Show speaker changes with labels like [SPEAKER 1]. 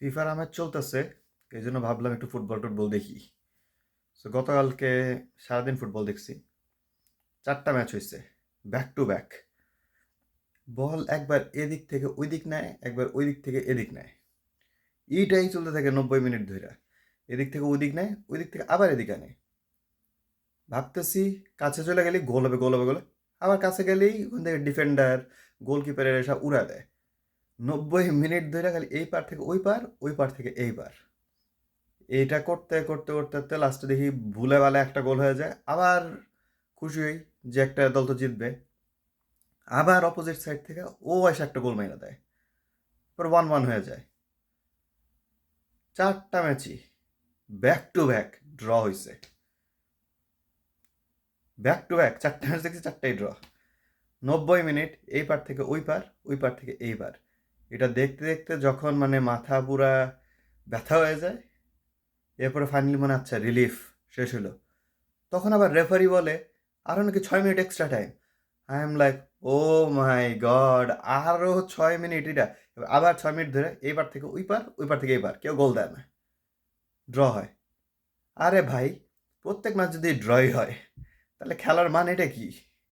[SPEAKER 1] ফিফার ম্যাচ চলতেছে, এই জন্য ভাবলাম একটু ফুটবল টুটবল দেখি। সো গতকালকে সারাদিন ফুটবল দেখছি। 4টা ম্যাচ হয়েছে, ব্যাক টু ব্যাক। বল একবার এদিক থেকে ওই দিক নেয়, একবার ওই দিক থেকে এদিক নেয়। এইটাই চলতে থাকে 90 মিনিট ধরে। এদিক থেকে ওই দিক নেয়, ওই দিক থেকে আবার এদিকে নেয়। ভাবতেছি কাছে চলে গেলেই গোল হবে, গোল হবে, গোল হবে। আবার কাছে গেলেই ওখান থেকে ডিফেন্ডার, গোলকিপারের এসব উড়া দেয়। 90 মিনিট ধরে খালি এই পার থেকে ওই পার, ওই পার থেকে এই পার। এইটা করতে করতে করতে করতে লাস্টে দেখি ভুলে ভালে একটা গোল হয়ে যায়। আবার খুশি হই যে একটা দল তো জিতবে। আবার অপোজিট সাইড থেকে ও এসে একটা গোল মাইরা দেয়। পর 1-1 হয়ে যায়। 4টা ম্যাচই ব্যাক টু ব্যাক ড্র হয়েছে। ব্যাক টু ব্যাক 4টা ম্যাচ দেখছি, 4টাই ড্র। 90 মিনিট এই পার থেকে ওই পার, ওই পার থেকে এই পার। এটা দেখতে দেখতে যখন মানে মাথা পুরা ব্যথা হয়ে যায়, এরপরে ফাইনালি মনে আচ্ছা রিলিফ, শেষ হলো। তখন আবার রেফারি বলে আরও নাকি 6 minute extra time. I am like, oh my god, আরও 6 মিনিট এটা। এবার আবার 6 মিনিট ধরে এই পার থেকে ওই পার, ওই পার থেকে এই পার, কেউ গোল দেয় না, ড্র হয়। আরে ভাই, প্রত্যেক ম্যাচ যদি ড্রই হয় তাহলে খেলার মান এটা কি?